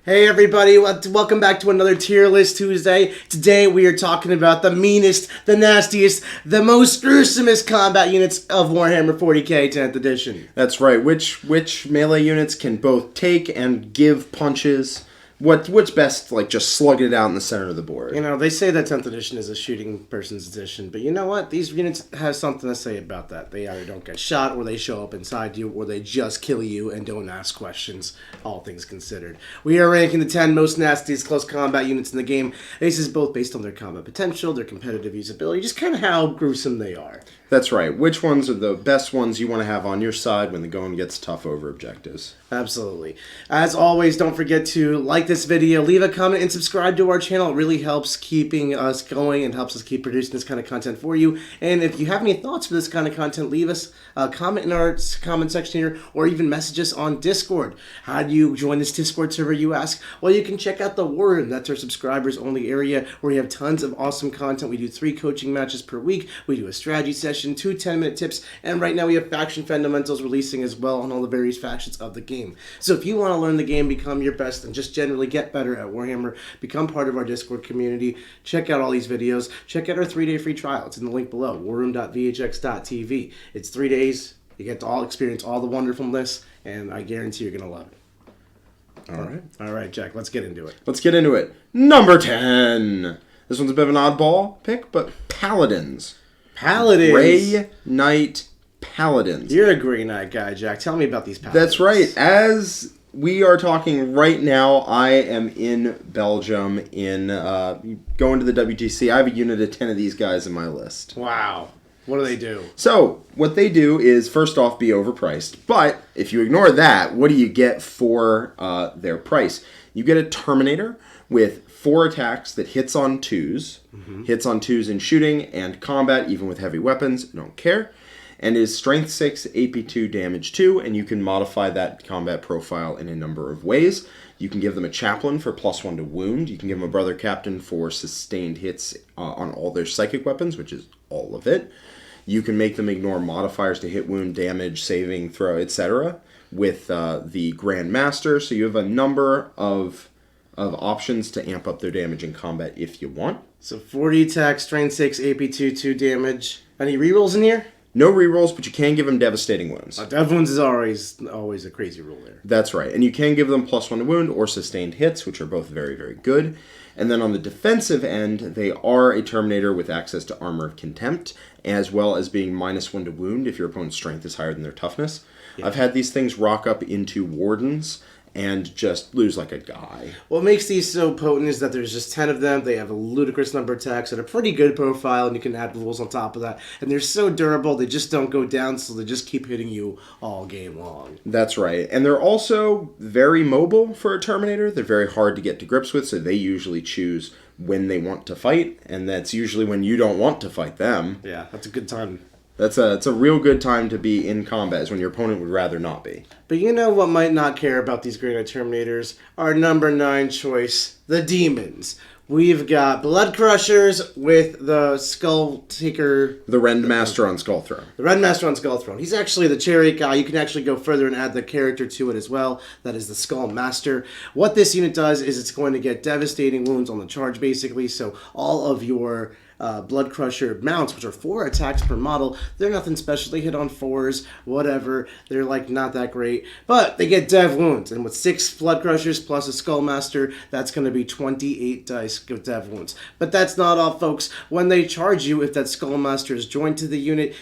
Hey everybody, welcome back to another Tier List Tuesday. Today we are talking about the meanest, the nastiest, the most gruesomest combat units of Warhammer 40k 10th edition. That's right, which melee units can both take and give punches. What's best, like, just slugging it out in the center of the board? You know, they say that 10th edition is a shooting person's edition, but you know what? These units have something to say about that. They either don't get shot, or they show up inside you, or they just kill you and don't ask questions, all things considered. We are ranking the 10 most nastiest close combat units in the game. This is both based on their combat potential, their competitive usability, just kind of how gruesome they are. That's right. Which ones are the best ones you want to have on your side when the going gets tough over objectives? Absolutely. As always, don't forget to like this video, leave a comment, and subscribe to our channel. It really helps keeping us going and helps us keep producing this kind of content for you. And if you have any thoughts for this kind of content, leave us a comment in our comment section here, or even message us on Discord. How do you join this Discord server, you ask? Well, you can check out the War Room. That's our subscribers only area where we have tons of awesome content. We do 3 coaching matches per week. We do a strategy session, 2 10-minute tips, and right now we have faction fundamentals releasing as well on all the various factions of the game. So if you want to learn the game, become your best, and just generally get better at Warhammer, become part of our Discord community, check out all these videos, check out our 3-day free trial. It's in the link below, warroom.vhx.tv. It's 3 days. You get to all experience all the wonderfulness, and I guarantee you're going to love it. All right, Jack, let's get into it. Let's get into it. Number 10. This one's a bit of an oddball pick, but Paladins. Paladins. Grey Knight Paladins. You're a Grey Knight guy, Jack. Tell me about these Paladins. That's right. As we are talking right now, I am in Belgium going to the WTC. I have a unit of 10 of these guys in my list. Wow. What do they do? So, what they do is, first off, be overpriced. But, if you ignore that, what do you get for their price? You get a Terminator with 4 attacks that hits on 2s. Hits on 2s in shooting and combat, even with heavy weapons. Don't care. And is Strength 6, AP 2, Damage 2. And you can modify that combat profile in a number of ways. You can give them a Chaplain for +1 to wound. You can give them a Brother Captain for sustained hits on all their psychic weapons, which is all of it. You can make them ignore modifiers to hit, wound, damage, saving, throw, etc. with the Grand Master. So you have a number of options to amp up their damage in combat if you want. So 40 attack, strength 6, AP 2, 2 damage. Any rerolls in here? No rerolls, but you can give them devastating wounds. Dev wounds is always a crazy rule there. That's right. And you can give them +1 to wound or sustained hits, which are both very, very good. And then on the defensive end, they are a Terminator with access to Armor of Contempt, as well as being -1 to wound if your opponent's strength is higher than their toughness. Yeah. I've had these things rock up into Wardens and just lose like a guy. What makes these so potent is that there's just 10 of them. They have a ludicrous number of attacks and a pretty good profile, and you can add rules on top of that. And they're so durable, they just don't go down, so they just keep hitting you all game long. That's right. And they're also very mobile for a Terminator. They're very hard to get to grips with, so they usually choose when they want to fight, and that's usually when you don't want to fight them. Yeah, that's a good time. It's a real good time to be in combat, is when your opponent would rather not be. But you know what might not care about these Grey Knight Terminators? Our number 9 choice, the Demons. We've got Blood Crushers with the Skull Taker. The Rendmaster on Skull Throne. The Rendmaster on Skull Throne. He's actually the chariot guy. You can actually go further and add the character to it as well. That is the Skull Master. What this unit does is it's going to get devastating wounds on the charge, basically. So all of your Blood Crusher mounts, which are 4 attacks per model, they're nothing special. They hit on 4s, whatever. They're like not that great, but they get dev wounds, and with 6 Blood Crushers plus a Skull Master, that's going to be 28 dice with dev wounds. But that's not all, folks. When they charge you, if that Skull Master is joined to the unit,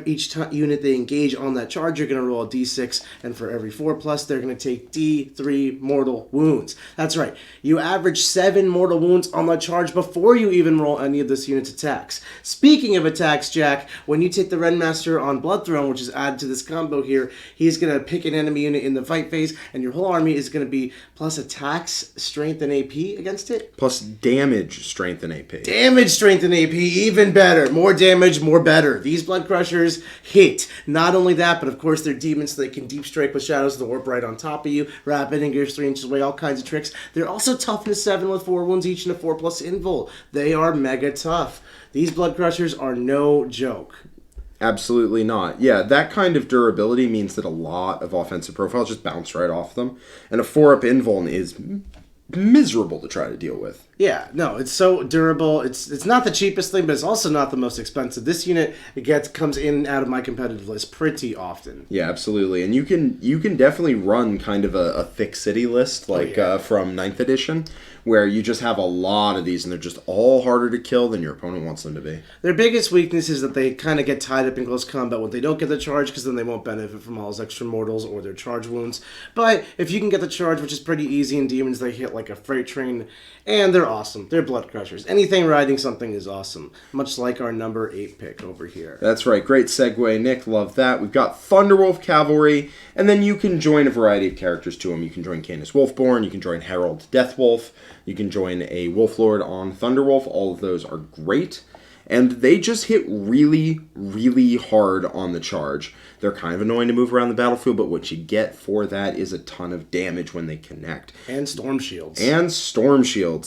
each unit they engage on that charge, you're going to roll a d6, and for every 4+, they're going to take d3 mortal wounds. That's right. You average 7 mortal wounds on the charge before you even roll any of this unit's attacks. Speaking of attacks, Jack, when you take the Rendmaster on Blood Throne, which is added to this combo here, he's going to pick an enemy unit in the fight phase, and your whole army is going to be plus attacks, strength, and AP against it. Plus damage, strength, and AP. Damage, strength, and AP, even better. More damage, more better. These Blood Crushers hit. Not only that, but of course they're demons, so they can deep strike with Shadows of the Warp right on top of you, rapid and gears 3 inches away, all kinds of tricks. They're also toughness 7 with 4 wounds each and a 4+ invul. They are mega tough. These Blood Crushers are no joke. Absolutely not. Yeah, that kind of durability means that a lot of offensive profiles just bounce right off them. And a 4-up invuln is miserable to try to deal with. Yeah, no, it's so durable. It's not the cheapest thing, but it's also not the most expensive. This unit comes in and out of my competitive list pretty often. Yeah, absolutely. And you can definitely run kind of a thick city list from 9th edition, where you just have a lot of these and they're just all harder to kill than your opponent wants them to be. Their biggest weakness is that they kind of get tied up in close combat when they don't get the charge, because then they won't benefit from all those extra mortals or their charge wounds. But if you can get the charge, which is pretty easy in demons, they hit like a freight train, and they're awesome. They're blood crushers. Anything riding something is awesome, much like our number 8 pick over here. That's right. Great segue, Nick. Love that. We've got Thunderwolf Cavalry, and then you can join a variety of characters to them. You can join Canis Wolfborn, you can join Herald Deathwolf, you can join a Wolf Lord on Thunderwolf. All of those are great. And they just hit really, really hard on the charge. They're kind of annoying to move around the battlefield, but what you get for that is a ton of damage when they connect. And storm shields.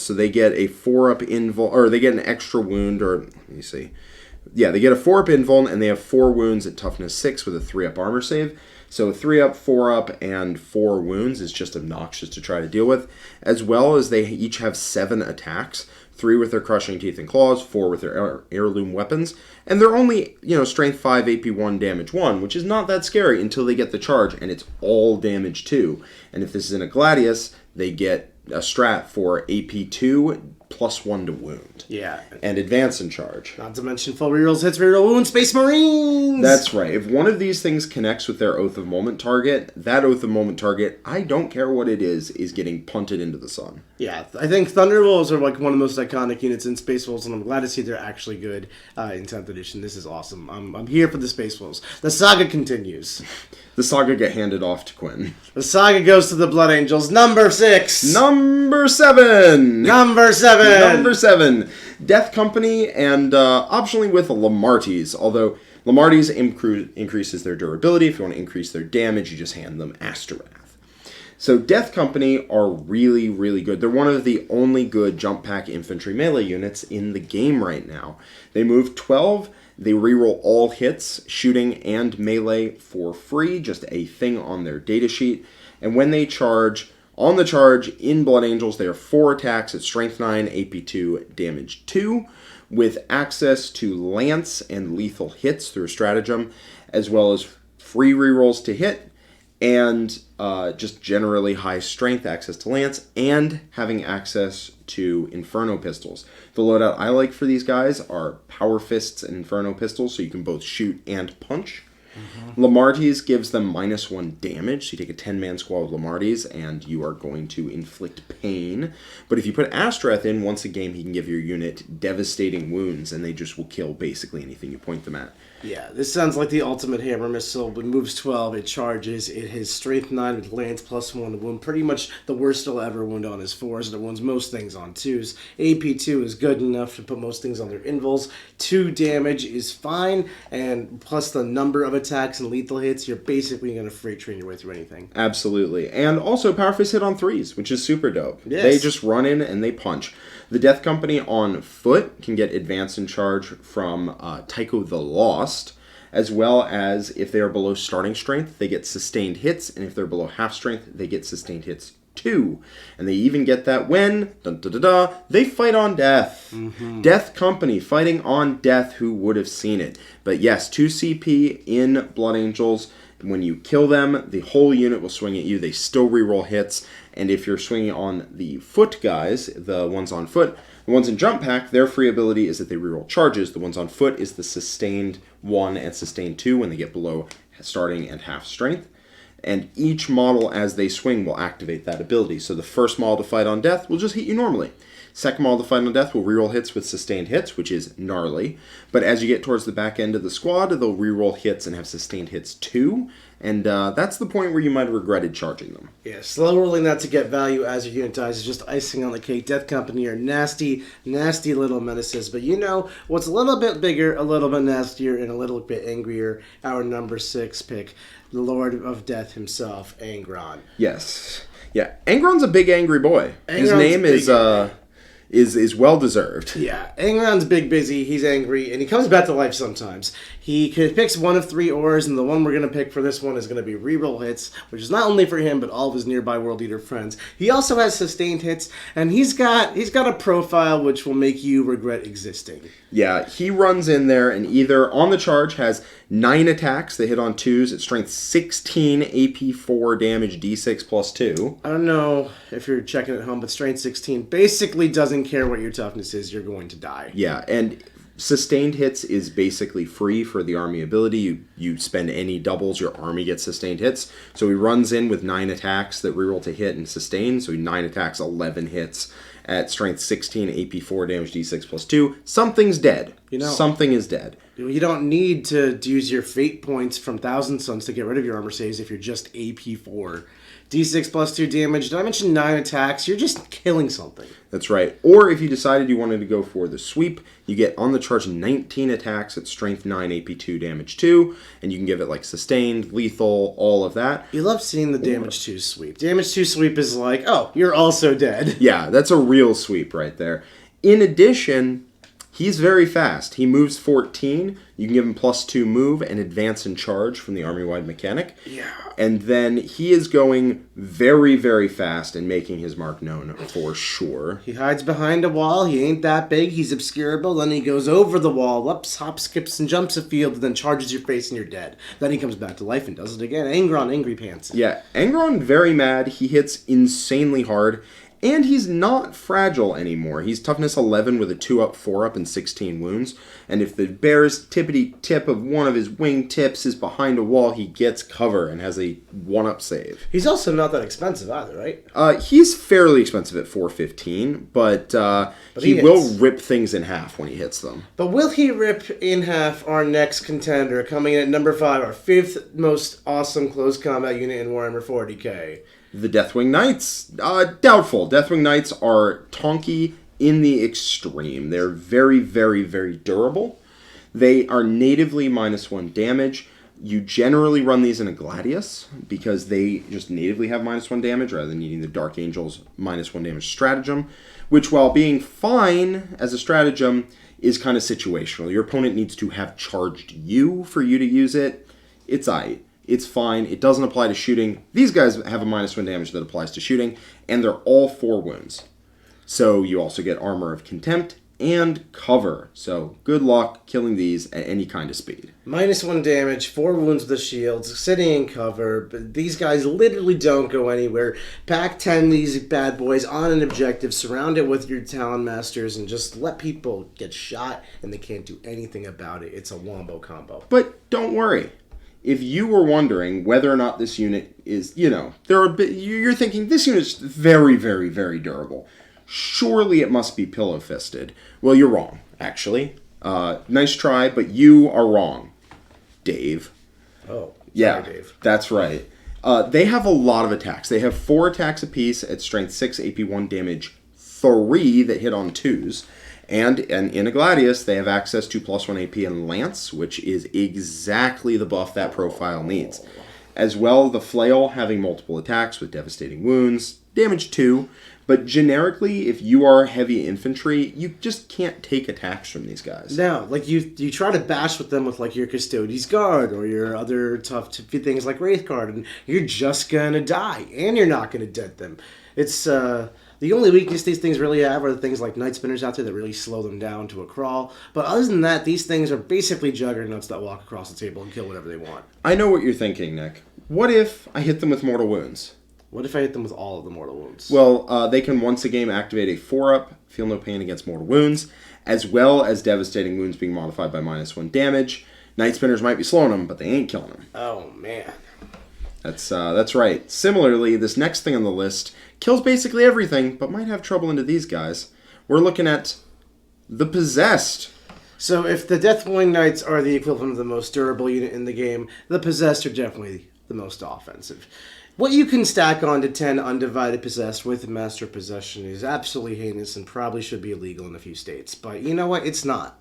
So they get a 4-up invul, or they get an extra wound, or let me see. Yeah, they get a 4-up invul, and they have 4 wounds at toughness 6 with a 3-up armor save. So 3-up, 4-up, and 4 wounds is just obnoxious to try to deal with. As well as they each have 7 attacks. 3 with their crushing teeth and claws, 4 with their heirloom weapons, and they're only, strength 5, AP 1, damage 1, which is not that scary until they get the charge, and it's all damage 2. And if this is in a Gladius, they get a strat for AP 2, +1 to wound. Yeah. And advance and charge. Not to mention full rerolls, hits, reroll wounds, Space Marines! That's right. If one of these things connects with their Oath of Moment target, that Oath of Moment target, I don't care what it is getting punted into the sun. Yeah, I think Thunderwolves are like one of the most iconic units in Space Wolves, and I'm glad to see they're actually good in 10th edition. This is awesome. I'm here for the Space Wolves. The saga continues. The saga get handed off to Quinn. The saga goes to the Blood Angels. Number 6. Number 7. Number 7. Number 7. Death Company, and optionally with Lamartes, although Lamartes increases their durability. If you want to increase their damage, you just hand them Astorath. So Death Company are really, really good. They're one of the only good jump pack infantry melee units in the game right now. They move 12. They reroll all hits, shooting and melee for free, just a thing on their datasheet. And when they charge, on the charge in Blood Angels, they are 4 attacks at strength 9, AP 2, damage 2, with access to lance and lethal hits through a stratagem, as well as free rerolls to hit, and just generally high strength, access to lance, and having access to Inferno pistols. The loadout I like for these guys are Power Fists and Inferno pistols, so you can both shoot and punch. Lamartes gives them -1 damage, so you take a 10-man squad with Lamartes, and you are going to inflict pain. But if you put Astorath in, once a game, he can give your unit devastating wounds, and they just will kill basically anything you point them at. Yeah, this sounds like the ultimate hammer missile. When it moves 12, it charges. It has strength 9 with lance +1 to wound. Pretty much the worst it'll ever wound on is 4s, and it wounds most things on 2s. AP 2 is good enough to put most things on their invuls. 2 damage is fine, and plus the number of attacks and lethal hits, you're basically going to freight train your way through anything. Absolutely. And also Power Fist hit on 3s, which is super dope. Yes. They just run in and they punch. The Death Company on foot can get advance and charge from Tycho the Lost, as well as if they are below starting strength, they get sustained hits, and if they're below half strength, they get sustained hits too. And they even get that when, they fight on death. Death Company fighting on death, who would have seen it? But yes, 2 CP in Blood Angels. When you kill them, the whole unit will swing at you. They still reroll hits. And if you're swinging on the foot guys, the ones on foot, the ones in Jump Pack, their free ability is that they reroll charges. The ones on foot is the sustained 1 and sustained 2 when they get below starting and half strength. And each model, as they swing, will activate that ability. So the first model to fight on death will just hit you normally. Second model to fight on death will reroll hits with sustained hits, which is gnarly. But as you get towards the back end of the squad, they'll reroll hits and have sustained hits too. And that's the point where you might have regretted charging them. Yeah, slow rolling that to get value as your unit dies is just icing on the cake. Death Company are nasty, nasty little menaces. But you know what's a little bit bigger, a little bit nastier, and a little bit angrier? Our number 6 pick, the Lord of Death himself, Angron. Yes. Yeah, Angron's a big angry boy. His name is is well deserved. Yeah, Angron's big busy, he's angry, and he comes back to life sometimes. He picks one of 3 ores, and the one we're going to pick for this one is going to be reroll hits, which is not only for him, but all of his nearby World Eater friends. He also has sustained hits, and he's got a profile which will make you regret existing. Yeah, he runs in there and either on the charge has 9 attacks that hit on 2s at strength 16, AP 4 damage, D6 plus 2. I don't know if you're checking at home, but strength 16 basically doesn't care what your toughness is, you're going to die. Yeah, and sustained hits is basically free for the army ability. You spend any doubles, your army gets sustained hits. So he runs in with 9 attacks that reroll to hit and sustain. So 9 attacks, 11 hits at strength 16, AP 4 damage, D6 plus 2. Something's dead. Something is dead. You don't need to use your fate points from Thousand Suns to get rid of your armor saves if you're just AP 4. D6 plus 2 damage. Did I mention 9 attacks? You're just killing something. That's right. Or if you decided you wanted to go for the sweep, you get on the charge 19 attacks at strength 9, AP 2, damage 2, and you can give it like sustained, lethal, all of that. You love seeing the damage 2 sweep. Damage 2 sweep is like, oh, you're also dead. Yeah, that's a real sweep right there. In addition, he's very fast. He moves 14. You can give him plus 2 move and advance and charge from the army-wide mechanic. Yeah. And then he is going very, very fast and making his mark known for sure. He hides behind a wall. He ain't that big. He's obscurable. Then he goes over the wall, ups, hops, skips, and jumps a field, and then charges your face and you're dead. Then he comes back to life and does it again. Angron, Angry Pants. Yeah, Angron, very mad. He hits insanely hard. And he's not fragile anymore. He's toughness 11 with a 2-up, 4-up, and 16 wounds. And if the bear's tippity tip of one of his wing tips is behind a wall, he gets cover and has a 1-up save. He's also not that expensive either, right? He's fairly expensive at 415, but he will rip things in half when he hits them. But will he rip in half our next contender, coming in at number 5, our 5th most awesome close combat unit in Warhammer 40k? The Deathwing Knights, doubtful. Deathwing Knights are tonky in the extreme. They're very, very, very durable. They are natively -1 damage. You generally run these in a Gladius because they just natively have -1 damage rather than needing the Dark Angel's -1 damage stratagem, which while being fine as a stratagem is kind of situational. Your opponent needs to have charged you for you to use it. It's aight. It's fine. It doesn't apply to shooting. These guys have a -1 damage that applies to shooting, and they're all 4 wounds. So you also get Armor of Contempt and cover. So good luck killing these at any kind of speed. -1 damage, 4 wounds with the shields, sitting in cover, but these guys literally don't go anywhere. Pack 10 these bad boys on an objective, surround it with your Talon Masters, and just let people get shot, and they can't do anything about it. It's a wombo combo. But don't worry. If you were wondering whether or not this unit is, you're thinking this unit's very, very, very durable. Surely it must be pillow-fisted. Well, you're wrong, actually. Nice try, but you are wrong, Dave. Oh, yeah, sorry, Dave. That's right. They have a lot of attacks. They have 4 attacks apiece at strength 6, AP 1, damage 3 that hit on 2s. And in a Gladius, they have access to +1 AP and Lance, which is exactly the buff that profile needs. As well, the Flail having multiple attacks with devastating wounds, damage 2. But generically, if you are heavy infantry, you just can't take attacks from these guys. No, like you try to bash with them with like your Custodes Guard or your other tough things like Wraith Guard, and you're just gonna die, and you're not gonna dead them. It's the only weakness these things really have are the things like Night Spinners out there that really slow them down to a crawl. But other than that, these things are basically juggernauts that walk across the table and kill whatever they want. I know what you're thinking, Nick. What if I hit them with Mortal Wounds? What if I hit them with all of the Mortal Wounds? Well, they can once a game activate a 4-up, feel no pain against Mortal Wounds, as well as Devastating Wounds being modified by -1 damage. Night Spinners might be slowing them, but they ain't killing them. Oh, man. That's right. Similarly, this next thing on the list kills basically everything, but might have trouble into these guys. We're looking at the Possessed. So if the Deathwing Knights are the equivalent of the most durable unit in the game, the Possessed are definitely the most offensive. What you can stack onto 10 undivided Possessed with Master Possession is absolutely heinous and probably should be illegal in a few states. But you know what? It's not.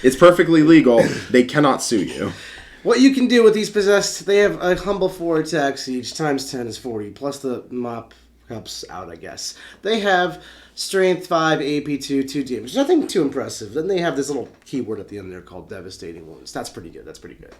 It's perfectly legal. They cannot sue you. What you can do with these Possessed, they have a humble 4 attacks each, times 10 is 40, plus the mop helps out, I guess. They have Strength 5, AP 2, 2 damage. Nothing too impressive. Then they have this little keyword at the end there called Devastating Wounds. That's pretty good.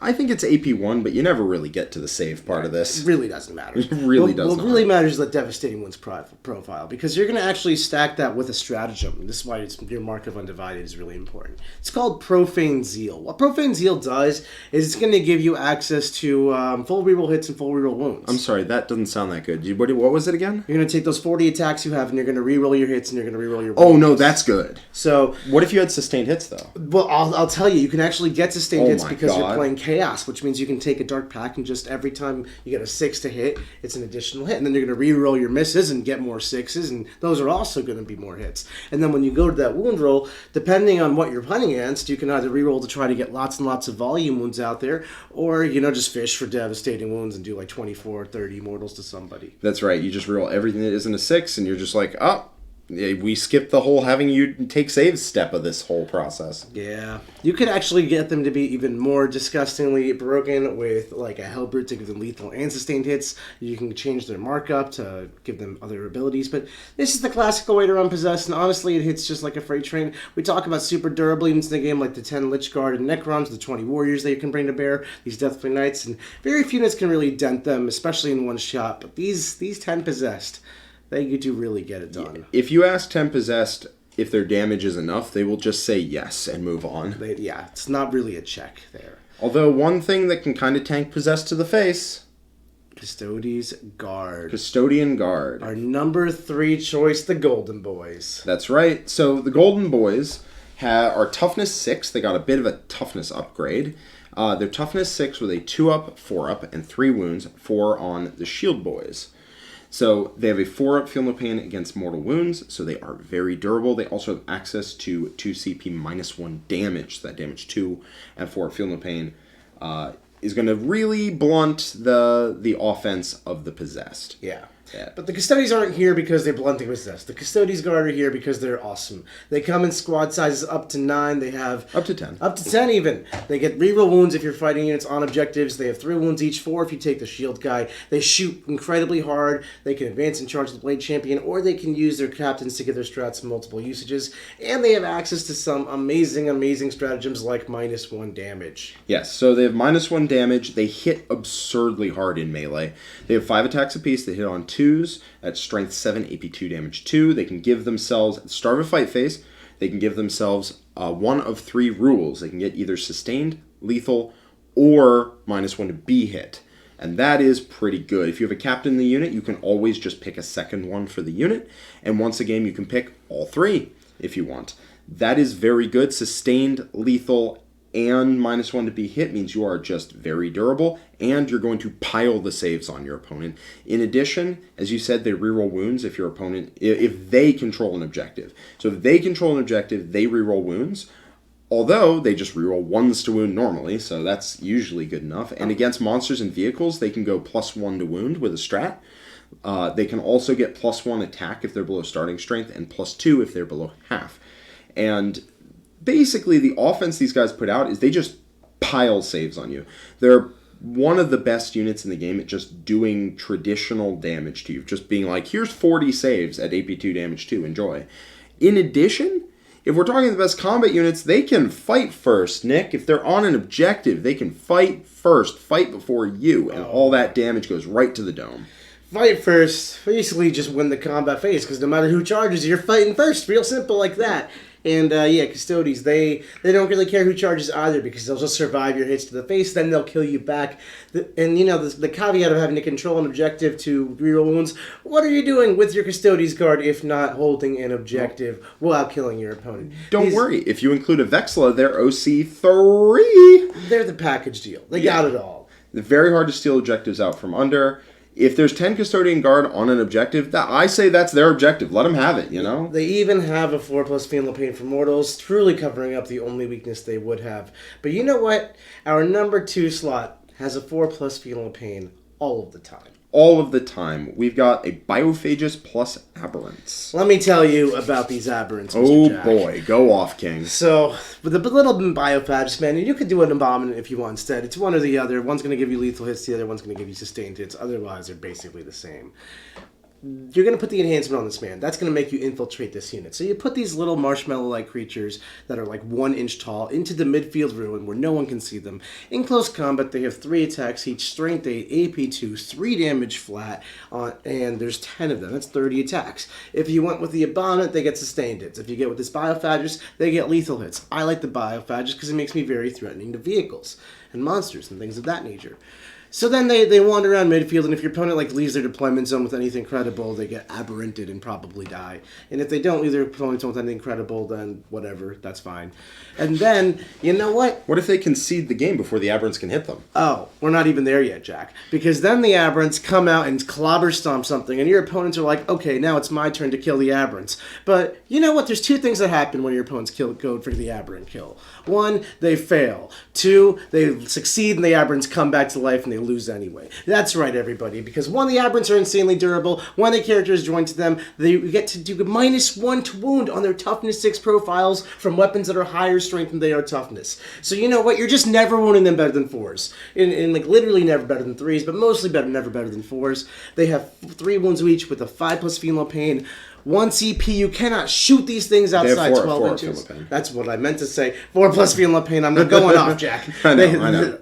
I think it's AP1, but you never really get to the save part of this. It really doesn't matter. It really does not. What really matters is the Devastating Wounds profile, because you're going to actually stack that with a stratagem. This is why your Mark of Undivided is really important. It's called Profane Zeal. What Profane Zeal does is it's going to give you access to full reroll hits and full reroll wounds. I'm sorry, that doesn't sound that good. What was it again? You're going to take those 40 attacks you have, and you're going to reroll your hits, and you're going to reroll your wounds. Oh, no, that's good. So, what if you had sustained hits, though? Well, I'll tell you, you can actually get sustained hits because God. you're playing Chaos, which means you can take a Dark Pact and just every time you get a 6 to hit, it's an additional hit. And then you're going to reroll your misses and get more 6s, and those are also going to be more hits. And then when you go to that wound roll, depending on what you're playing against, you can either reroll to try to get lots and lots of volume wounds out there, or, just fish for devastating wounds and do like 24, 30 mortals to somebody. That's right. You just reroll everything that isn't a 6, and you're just like, oh, we skipped the whole having you take saves step of this whole process. Yeah. You could actually get them to be even more disgustingly broken with like a Hellbrute to give them lethal and sustained hits. You can change their markup to give them other abilities. But this is the classical way to run Possessed, and honestly it hits just like a freight train. We talk about super durable units in the game like the 10 Lich Guard and Necrons, the 20 Warriors that you can bring to bear, these Deathblade Knights, and very few units can really dent them, especially in one shot. But these 10 Possessed, they do really get it done. If you ask 10 Possessed if their damage is enough, they will just say yes and move on. It's not really a check there. Although one thing that can kind of tank Possessed to the face... Custodes Guard. Custodian Guard. Our number 3 choice, the Golden Boys. That's right. So the Golden Boys are toughness 6. They got a bit of a toughness upgrade. They're toughness 6 with a 2-up, 4-up, and 3 wounds, 4 on the Shield Boys. So they have a 4-up Feel No Pain against mortal wounds, so they are very durable. They also have access to 2 CP minus 1 damage. So that damage 2 and 4 Feel No Pain is going to really blunt the offense of the Possessed. Yeah. But the Custodes aren't here because they're blunting Possessed. The Custodes Guard are here because they're awesome. They come in squad sizes up to 9. They have... Up to 10. Up to 10 even. They get reroll wounds if you're fighting units on objectives. They have 3 wounds each, 4 if you take the shield guy. They shoot incredibly hard. They can advance and charge the Blade Champion, or they can use their captains to get their strats in multiple usages. And they have access to some amazing, amazing stratagems like -1 damage. Yes, so they have -1 damage. They hit absurdly hard in melee. They have 5 attacks apiece. They hit on 2s at strength 7, AP2 damage 2. They can give themselves, at the start of a fight phase, they can give themselves one of 3 rules. They can get either sustained, lethal, or -1 to be hit. And that is pretty good. If you have a captain in the unit, you can always just pick a second one for the unit. And once a game, you can pick all 3 if you want. That is very good. Sustained, lethal, and -1 to be hit means you are just very durable, and you're going to pile the saves on your opponent. In addition, as you said, they reroll wounds if your opponent, if they control an objective. So if they control an objective, they reroll wounds, although they just reroll 1s to wound normally, so that's usually good enough. And against monsters and vehicles, they can go +1 to wound with a strat. They can also get +1 attack if they're below starting strength, and +2 if they're below half. And basically, the offense these guys put out is they just pile saves on you. They're one of the best units in the game at just doing traditional damage to you. Just being like, here's 40 saves at AP2 damage 2, enjoy. In addition, if we're talking the best combat units, they can fight first, Nick. If they're on an objective, they can fight first. Fight before you, and all that damage goes right to the dome. Fight first. Basically, just win the combat phase, because no matter who charges, you're fighting first. Real simple like that. And Custodes, they don't really care who charges either, because they'll just survive your hits to the face, then they'll kill you back. The caveat of having to control an objective to reroll wounds, what are you doing with your Custodes Guard if not holding an objective while killing your opponent? Don't worry, if you include a Vexla, they're OC3. They're the package deal. They got it all. They're very hard to steal objectives out from under. If there's 10 Custodian Guard on an objective, I say that's their objective. Let them have it, you know? They even have a 4+ Feel No Pain for mortals, truly covering up the only weakness they would have. But you know what? Our number 2 slot has a 4+ Feel No Pain all of the time. All of the time. We've got a Biophagus plus Aberrants. Let me tell you about these Aberrants, Mr. Oh Jack. boy, go off, King. So, with a little Biophagus, man, you could do an Abominant if you want instead. It's one or the other. One's going to give you lethal hits, the other one's going to give you sustained hits. Otherwise, they're basically the same. you're going to put the enhancement on this man. That's going to make you infiltrate this unit. So you put these little marshmallow-like creatures that are like 1 inch tall into the midfield ruin where no one can see them. In close combat, they have 3 attacks each, strength 8, AP 2, 3 damage flat, and there's 10 of them. That's 30 attacks. If you went with the Abominant, they get sustained hits. If you get with this Biophagus, they get lethal hits. I like the Biophagus because it makes me very threatening to vehicles and monsters and things of that nature. So then they wander around midfield, and if your opponent like leaves their deployment zone with anything credible, they get aberranted and probably die. And if they don't leave their deployment zone with anything credible, then whatever, that's fine. And then, you know what? What if they concede the game before the aberrants can hit them? Oh, we're not even there yet, Jack. Because then the aberrants come out and clobber stomp something, and your opponents are like, okay, now it's my turn to kill the aberrants. But you know what? There's 2 things that happen when your opponents go for the aberrant kill. 1, they fail. 2, they succeed and the aberrants come back to life and they lose anyway. That's right, everybody, because 1, the aberrants are insanely durable. When the character is joined to them, they get to do -1 to wound on their toughness 6 profiles from weapons that are higher strength than they are toughness. So you know what? You're just never wounding them better than 4s. In like literally never better than 3s, but mostly never better than 4s. They have 3 wounds each with a 5+ female pain. 1 CP, you cannot shoot these things outside 12 inches. That's what I meant to say. 4+ female pain. I'm not going off, Jack. I know.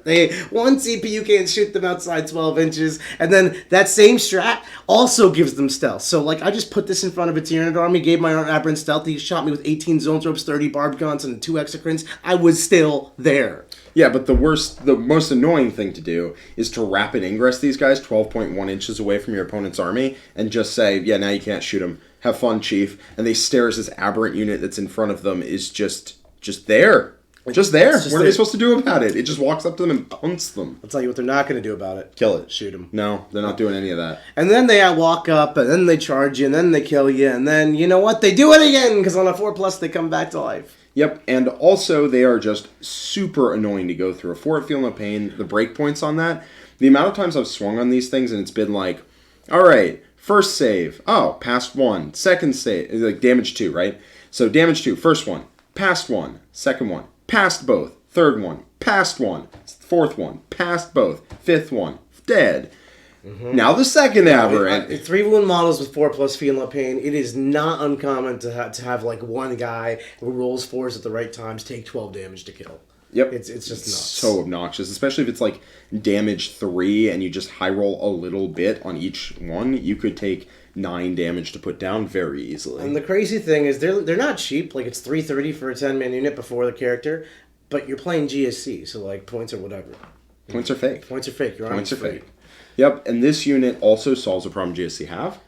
1 CP, you can't shoot them outside 12 inches. And then that same strat also gives them stealth. So, like, I just put this in front of a Tyranid army, gave my aberrant stealth. He shot me with 18 zone ropes, 30 barbed guns, and 2 exocrines. I was still there. Yeah, but the most annoying thing to do is to rapid ingress these guys 12.1 inches away from your opponent's army and just say, yeah, now you can't shoot them. Have fun, Chief. And they stare as this aberrant unit that's in front of them is just there. Just there. What are they supposed to do about it? It just walks up to them and punts them. I'll tell you what they're not going to do about it. Kill it. Shoot them. No, they're not doing any of that. And then they walk up, and then they charge you, and then they kill you, and then, you know what? They do it again, because on a 4+, they come back to life. Yep, and also they are just super annoying to go through. A 4 feel no pain, the breakpoints on that. The amount of times I've swung on these things, and it's been like, all right, first save, oh, passed 1. Second save, like damage 2, right? So damage 2, first one, passed 1. Second one, passed both. Third one, passed 1. Fourth one, passed both. Fifth one, dead. Mm-hmm. Now the second aberrant. 3 wound models with 4+ feel no pain. It is not uncommon to have like one guy who rolls 4s at the right times take 12 damage to kill. Yep. It's just nuts. So obnoxious, especially if it's like damage 3 and you just high roll a little bit on each one. You could take 9 damage to put down very easily. And the crazy thing is they're not cheap. Like it's $330 for a 10-man unit before the character, but you're playing GSC, so like points or whatever. Points are fake. Points are fake. Your Points are free. fake. Yep, and this unit also solves a problem GSC have,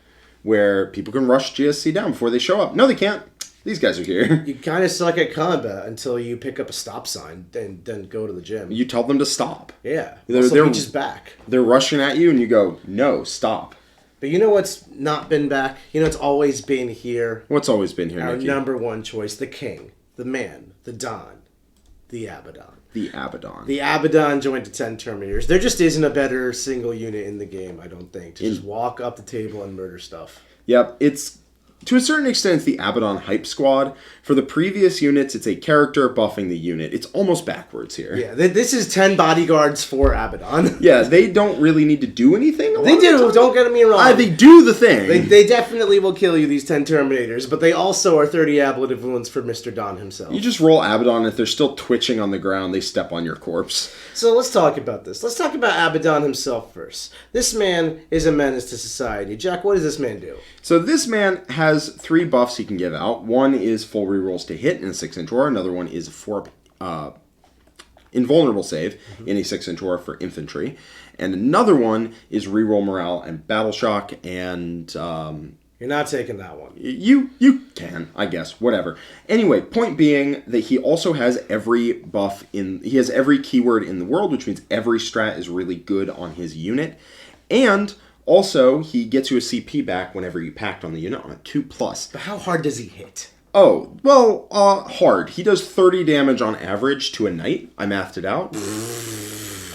where people can rush GSC down before they show up. No, they can't. These guys are here. You kind of suck at combat until you pick up a stop sign and then go to the gym. You tell them to stop. Yeah. They're reaches back. They're rushing at you, and you go, no, stop. But you know what's not been back? You know what's always been here? What's always been here, Our Nikki? number 1 choice, the king, the man, the Don, the Abaddon. The Abaddon. The Abaddon joined to 10 Terminators. There just isn't a better single unit in the game, I don't think, to just walk up the table and murder stuff. Yep, it's to a certain extent, it's the Abaddon Hype Squad. For the previous units, it's a character buffing the unit. It's almost backwards here. Yeah, this is 10 bodyguards for Abaddon. Yeah, they don't really need to do anything. They do, don't get me wrong. They do the thing. They definitely will kill you, these 10 Terminators, but they also are 30 ablative wounds for Mr. Don himself. You just roll Abaddon, if they're still twitching on the ground, they step on your corpse. So let's talk about this. Let's talk about Abaddon himself first. This man is a menace to society. Jack, what does this man do? So this man has 3 buffs he can give out. One is full rerolls to hit in a 6-inch war. Another one is 4 invulnerable save in a 6-inch war for infantry. And another one is reroll morale and battle shock. And you're not taking that one. You can, I guess, whatever. Anyway, point being that he also has every buff he has every keyword in the world, which means every strat is really good on his unit. And also, he gets you a CP back whenever you pact on the unit on a 2+. But how hard does he hit? Oh, well, hard. He does 30 damage on average to a knight. I mathed it out.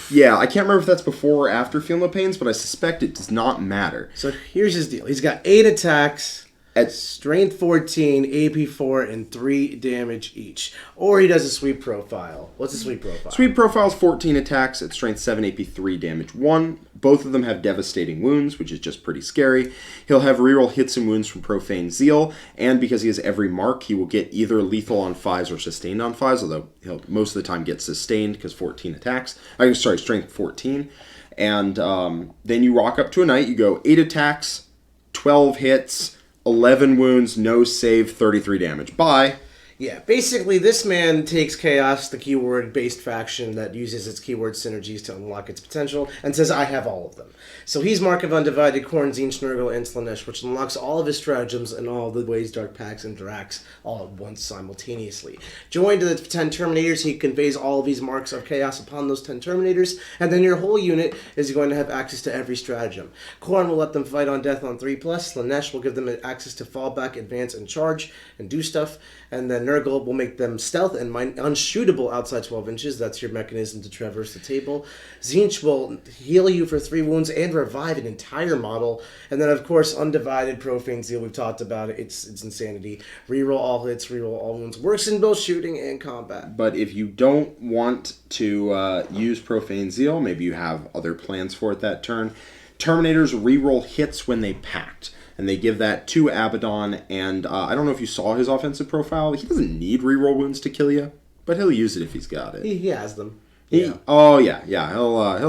Yeah, I can't remember if that's before or after Feel No Pains, but I suspect it does not matter. So here's his deal. He's got 8 attacks, At Strength 14, AP 4, and 3 damage each. Or he does a sweep profile. What's a sweep profile? Sweep profile's 14 attacks at strength 7, AP 3, damage 1. Both of them have devastating wounds, which is just pretty scary. He'll have reroll hits and wounds from Profane Zeal, and because he has every mark, he will get either lethal on 5s or sustained on 5s, although he'll most of the time get sustained because 14 attacks. Strength 14. And then you rock up to a knight, you go 8 attacks, 12 hits, 11 wounds, no save, 33 damage. Bye. Yeah, basically this man takes Chaos, the keyword-based faction that uses its keyword synergies to unlock its potential, and says, I have all of them. So he's Mark of Undivided, Khorne, Tzeentch, Nurgle, and Slaanesh, which unlocks all of his stratagems and all the ways Dark Pacts interacts all at once simultaneously. Joined to the 10 Terminators, he conveys all of these marks of Chaos upon those 10 Terminators, and then your whole unit is going to have access to every stratagem. Khorne will let them fight on death on 3+, Slaanesh will give them access to fall back, advance, and charge, and do stuff, and then Nurgle will make them stealth and unshootable outside 12 inches. That's your mechanism to traverse the table. Tzeentch will heal you for 3 wounds and revive an entire model. And then, of course, Undivided Profane Zeal. We've talked about it. It's insanity. Reroll all hits, reroll all wounds. Works in both shooting and combat. But if you don't want to use Profane Zeal, maybe you have other plans for it that turn, Terminators reroll hits when they pact. And they give that to Abaddon, and I don't know if you saw his offensive profile. He doesn't need reroll wounds to kill you, but he'll use it if he's got it. He has them. He'll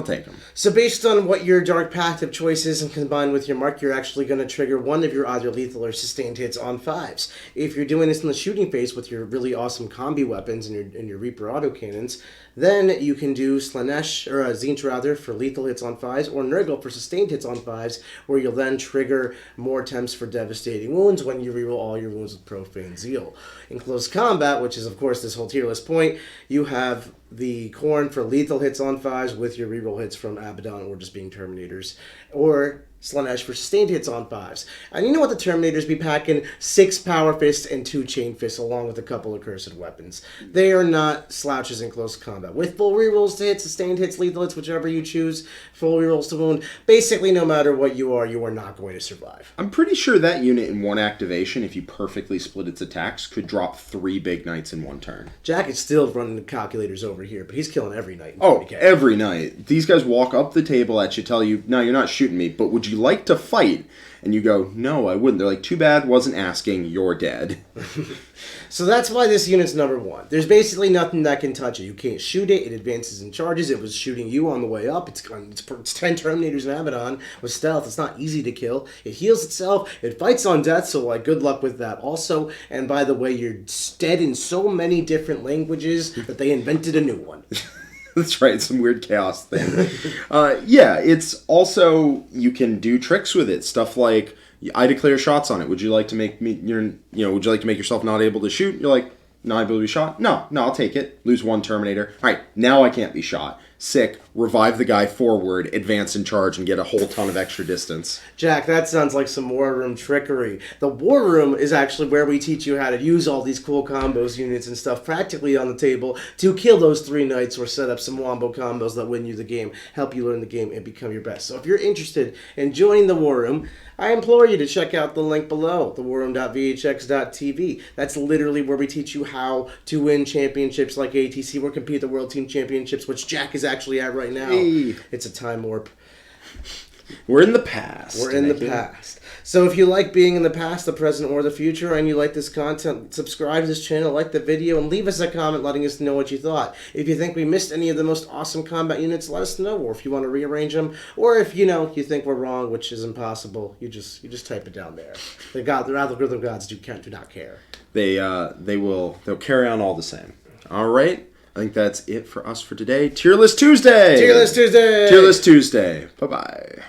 take them. So based on what your Dark Pact of choice is and combined with your mark, you're actually going to trigger one of your either lethal or sustained hits on 5s. If you're doing this in the shooting phase with your really awesome combi weapons and your Reaper autocannons, then you can do Slaanesh, or Tzeentch rather, for lethal hits on 5s, or Nurgle for sustained hits on 5s, where you'll then trigger more attempts for devastating wounds when you reroll all your wounds with Profane Zeal. In close combat, which is of course this whole tier list point, you have the Khorne for lethal hits on 5s with your reroll hits from Abaddon or just being Terminators, or Slaanesh for sustained hits on 5s. And you know what the Terminators be packing? 6 Power Fists and 2 Chain Fists along with a couple of cursed weapons. They are not slouches in close combat. With full rerolls to hit, sustained hits, lethal hits, whichever you choose, full rerolls to wound, basically no matter what you are not going to survive. I'm pretty sure that unit in one activation, if you perfectly split its attacks, could drop 3 big knights in one turn. Jack is still running the calculators over here, but he's killing every knight in 40k. Every night. These guys walk up the table at you, tell you, no, you're not shooting me, but would you like to fight? And you go, no, I wouldn't. They're like, too bad, wasn't asking, you're dead. So that's why this unit's number 1. There's basically nothing that can touch it. You can't shoot it. It advances and charges. It was shooting you on the way up. It's 10 Terminators and Abaddon with stealth. It's not easy to kill. It heals itself. It fights on death, so like good luck with that also. And by the way, you're dead in so many different languages that they invented a new one. That's right, some weird chaos thing. It's also, you can do tricks with it. Stuff like, I declare shots on it. Would you like to make would you like to make yourself not able to shoot? You're like, not able to be shot? No, I'll take it. Lose 1 Terminator. All right, now I can't be shot. Sick. Revive the guy forward, advance and charge, and get a whole ton of extra distance. Jack, that sounds like some War Room trickery. The War Room is actually where we teach you how to use all these cool combos, units, and stuff practically on the table to kill those 3 knights or set up some wombo combos that win you the game, help you learn the game, and become your best. So if you're interested in joining the War Room, I implore you to check out the link below, thewarroom.vhx.tv. That's literally where we teach you how to win championships like ATC or compete at the World Team Championships, which Jack is actually at right now. Hey. It's a time warp. We're in the past. We're in the past. So if you like being in the past, the present, or the future, and you like this content, subscribe to this channel, like the video, and leave us a comment letting us know what you thought. If you think we missed any of the most awesome combat units, let us know. Or if you want to rearrange them, or if you think we're wrong, which is impossible, you just type it down there. The algorithm gods do not care. They'll carry on all the same. All right. I think that's it for us for today. Tier List Tuesday! Tier List Tuesday! Tier List Tuesday. Bye-bye.